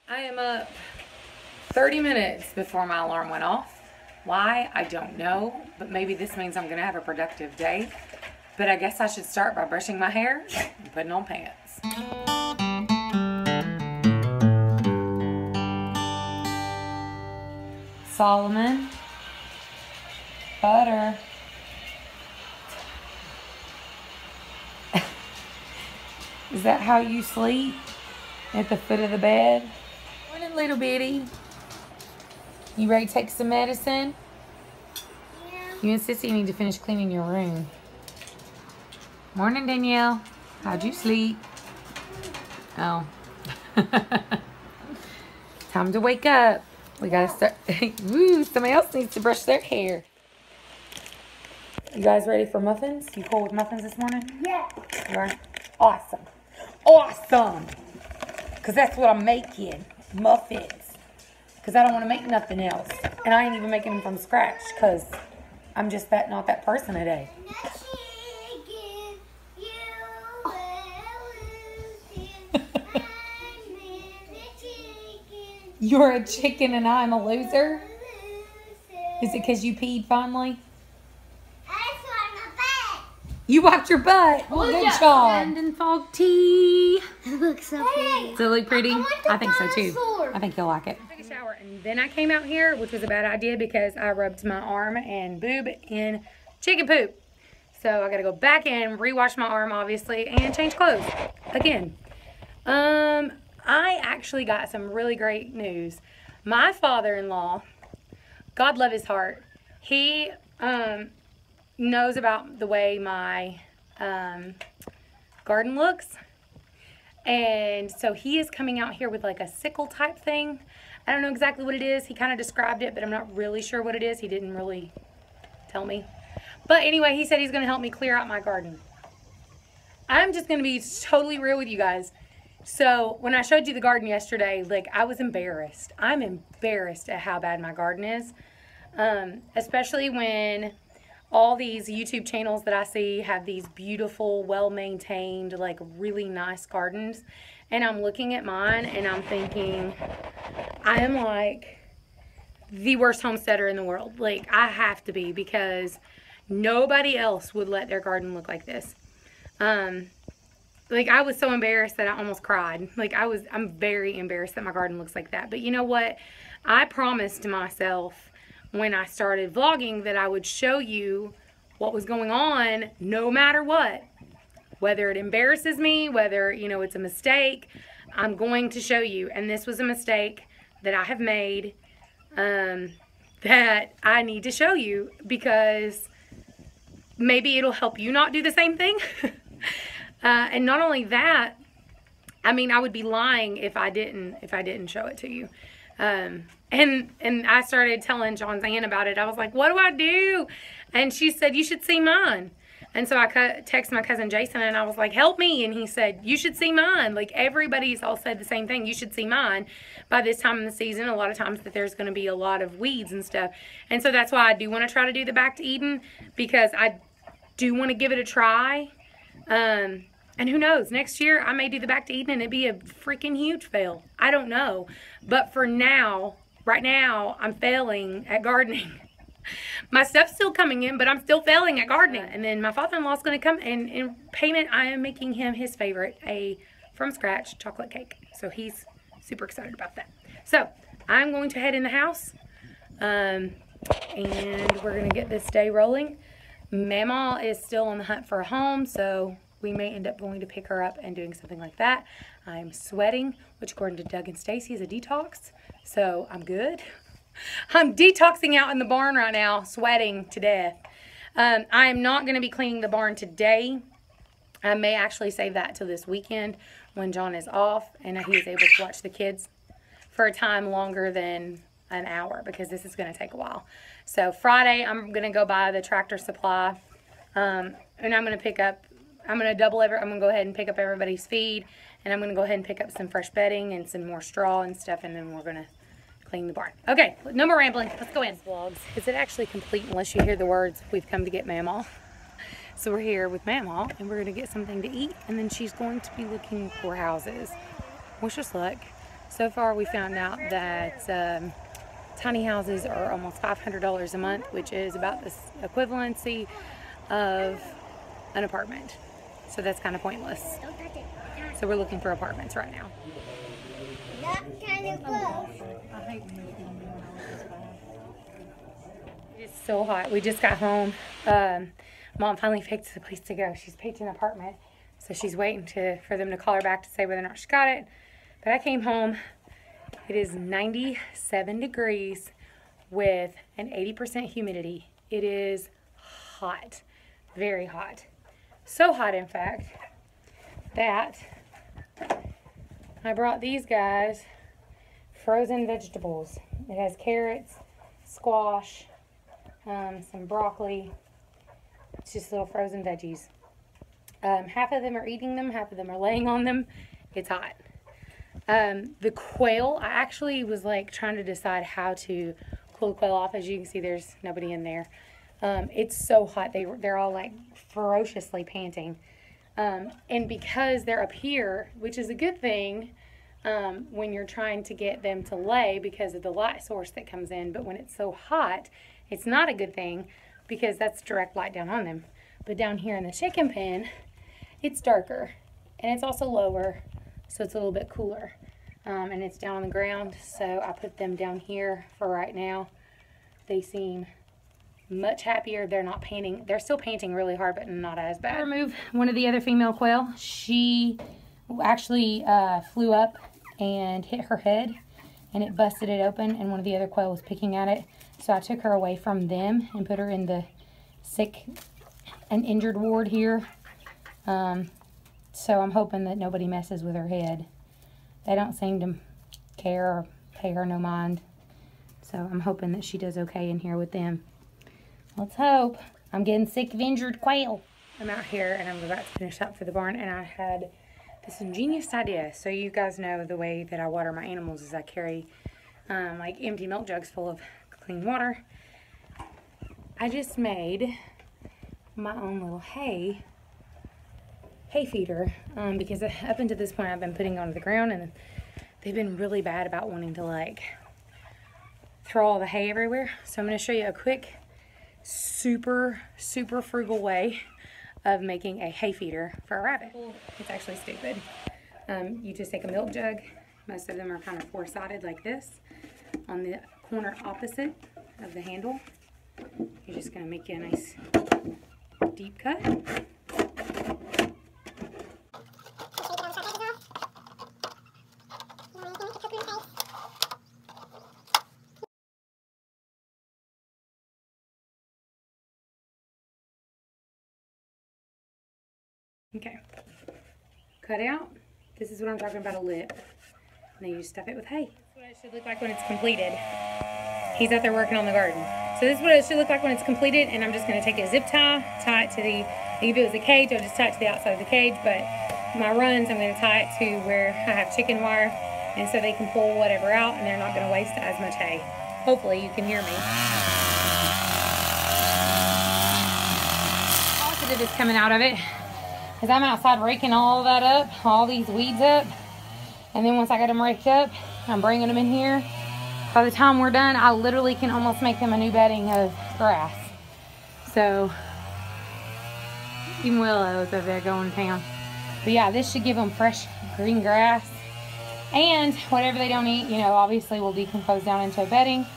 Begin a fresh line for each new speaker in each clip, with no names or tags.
I am up 30 minutes before my alarm went off. Why? I don't know, but maybe this means I'm gonna have a productive day. But I guess I should start by brushing my hair and putting on pants. Solomon, butter. Is that how you sleep? At the foot of the bed? Morning, little bitty. You ready to take some medicine?
Yeah.
You and Sissy need to finish cleaning your room. Morning, Danielle. How'd you sleep? Oh. Time to wake up. We gotta start. Woo, somebody else needs to brush their hair. You guys ready for muffins? You cool with muffins this morning?
Yeah.
You are? Awesome. Awesome. Because that's what I'm making. Muffins. Because I don't want to make nothing else. And I ain't even making them from scratch. Because I'm just not that person today. You're a chicken and I'm a loser? Is it because you peed finally? You wiped your butt. Well, good job. Sand and fog tea.
It looks so pretty.
Does it look pretty? I think so too.
Dinosaur.
I think you'll like it. I took a shower and then I came out here, which was a bad idea because I rubbed my arm and boob in chicken poop. So I gotta go back in, rewash my arm obviously, and change clothes again. I actually got some really great news. My father-in-law, God love his heart, he knows about the way my garden looks, and so he is coming out here with like a sickle type thing. I don't know exactly what it is. He kind of described it, but I'm not really sure what it is. He didn't really tell me, but anyway, he said he's going to help me clear out my garden. I'm just going to be totally real with you guys. So when I showed you the garden yesterday, like, I was embarrassed. I'm embarrassed at how bad my garden is, especially when all these YouTube channels that I see have these beautiful, well-maintained, like, really nice gardens. And I'm looking at mine and I'm thinking, I am like the worst homesteader in the world. Like, I have to be, because nobody else would let their garden look like this. Like, I was so embarrassed that I almost cried. Like, I'm very embarrassed that my garden looks like that. But you know what? I promised myself when I started vlogging that I would show you what was going on no matter what. Whether it embarrasses me, whether, you know, it's a mistake, I'm going to show you. And this was a mistake that I have made that I need to show you, because maybe it'll help you not do the same thing. And not only that, I mean, I would be lying if I didn't show it to you. And I started telling John's aunt about it. I was like, what do I do? And she said, you should see mine. And so I texted my cousin Jason and I was like, help me. And he said, you should see mine. Like, everybody's all said the same thing. You should see mine. By this time in the season, a lot of times that there's going to be a lot of weeds and stuff. And so that's why I do want to try to do the Back to Eden, because I do want to give it a try. And who knows, next year I may do the Back to Eden and it'd be a freaking huge fail. I don't know. But for now, right now, I'm failing at gardening. My stuff's still coming in, but I'm still failing at gardening. And then my father-in-law's going to come, and in payment, I am making him his favorite, a from scratch chocolate cake. So he's super excited about that. So I'm going to head in the house, and we're going to get this day rolling. Mama is still on the hunt for a home, so we may end up going to pick her up and doing something like that. I'm sweating, which according to Doug and Stacy is a detox, so I'm good. I'm detoxing out in the barn right now, sweating to death. I am not going to be cleaning the barn today. I may actually save that till this weekend when John is off and he is able to watch the kids for a time longer than an hour, because this is going to take a while. So Friday, I'm going to go buy the Tractor Supply, and I'm going to pick up, I'm going to go ahead and pick up everybody's feed, and I'm going to go ahead and pick up some fresh bedding and some more straw and stuff, and then we're going to clean the barn. Okay, no more rambling. Let's go in. Vlogs. Is it actually complete unless you hear the words, we've come to get Mamaw? So we're here with Mamaw, and we're going to get something to eat, and then she's going to be looking for houses. Wish us luck. So far we found out that tiny houses are almost $500 a month, which is about the equivalency of an apartment. So that's kind of pointless. So we're looking for apartments right now.
Not kind of close.
It's so hot. We just got home. Mom finally picked a place to go. She's picked an apartment. So she's waiting for them to call her back to say whether or not she got it. But I came home. It is 97 degrees with an 80% humidity. It is hot. Very hot. So hot, in fact, that I brought these guys frozen vegetables. It has carrots, squash, some broccoli. It's just little frozen veggies. Half of them are eating them, half of them are laying on them. It's hot. The quail, I actually was like trying to decide how to cool the quail off. As you can see, there's nobody in there. It's so hot. They're all like ferociously panting. And because they're up here, which is a good thing when you're trying to get them to lay because of the light source that comes in. But when it's so hot, it's not a good thing because that's direct light down on them. But down here in the chicken pen, it's darker and it's also lower, so it's a little bit cooler. And it's down on the ground, so I put them down here for right now. They seem much happier. They're not panting. They're still panting really hard, but not as bad. I removed one of the other female quail. She actually flew up and hit her head, and it busted it open, and one of the other quail was picking at it. So I took her away from them and put her in the sick and injured ward here. So I'm hoping that nobody messes with her head. They don't seem to care or pay her no mind. So I'm hoping that she does okay in here with them. Let's hope. I'm getting sick of injured quail. I'm out here and I'm about to finish up for the barn, and I had this ingenious idea. So you guys know the way that I water my animals is I carry like empty milk jugs full of clean water. I just made my own little hay feeder because up until this point I've been putting it onto the ground, and they've been really bad about wanting to like throw all the hay everywhere. So I'm going to show you a quick super frugal way of making a hay feeder for a rabbit. It's actually stupid. You just take a milk jug. Most of them are kind of four-sided like this. On the corner opposite of the handle, you're just going to make you a nice deep cut. Okay, cut out. This is what I'm talking about, a lip. And then you just stuff it with hay. This is what it should look like when it's completed. He's out there working on the garden. So this is what it should look like when it's completed, and I'm just going to take a zip tie it to the, if it was a cage, I'll just tie it to the outside of the cage, but my runs, I'm going to tie it to where I have chicken wire, and so they can pull whatever out, and they're not going to waste as much hay. Hopefully you can hear me. Positive is coming out of it. Because I'm outside raking all that up, all these weeds up. And then once I got them raked up, I'm bringing them in here. By the time we're done, I literally can almost make them a new bedding of grass. So, even Willow's over there going to town. But yeah, this should give them fresh green grass. And whatever they don't eat, you know, obviously will decompose down into a bedding.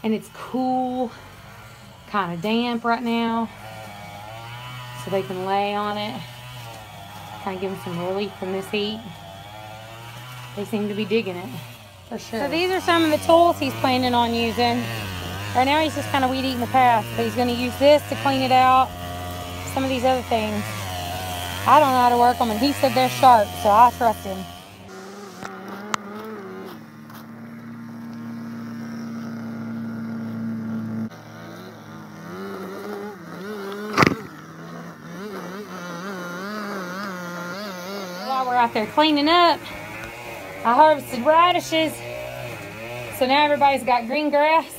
And it's cool, kind of damp right now. So they can lay on it, kind of give them some relief from this heat. They seem to be digging it, for sure. So these are some of the tools he's planning on using. Right now he's just kind of weed eating the path, but he's going to use this to clean it out. Some of these other things, I don't know how to work them, and he said they're sharp, so I trust him. While we're out there cleaning up, I harvested radishes. So now everybody's got green grass.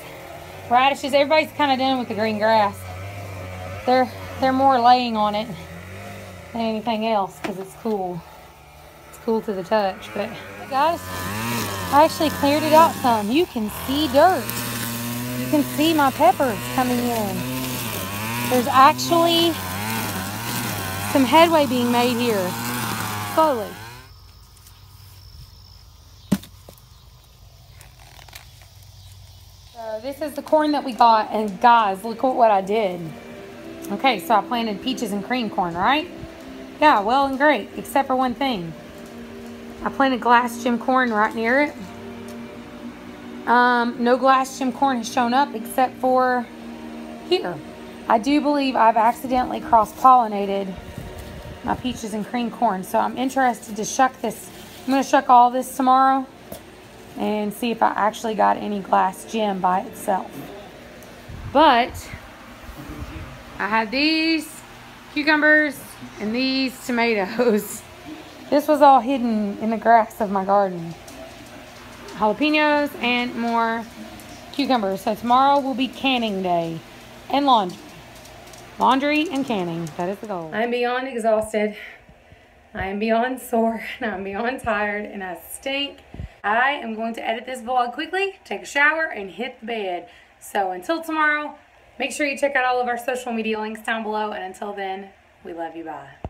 Radishes, everybody's kind of done with the green grass. They're more laying on it than anything else because it's cool. It's cool to the touch, but Guys, I actually cleared it out some. You can see dirt. You can see my peppers coming in. There's actually some headway being made here, slowly. So this is the corn that we got, and guys, look at what I did. Okay, so I planted peaches and cream corn, right? Yeah, well and great, except for one thing. I planted glass gem corn right near it. No glass gem corn has shown up except for here. I do believe I've accidentally cross-pollinated my peaches and cream corn, so I'm interested to shuck this. I'm going to shuck all this tomorrow and see if I actually got any glass gem by itself. But I had these cucumbers and these tomatoes. This was all hidden in the grass of my garden. Jalapenos and more cucumbers. So tomorrow will be canning day and laundry. Laundry and canning. That is the goal. I'm beyond exhausted. I am beyond sore. And I'm beyond tired. And I stink. I am going to edit this vlog quickly, take a shower, and hit the bed. So until tomorrow, make sure you check out all of our social media links down below. And until then, we love you. Bye.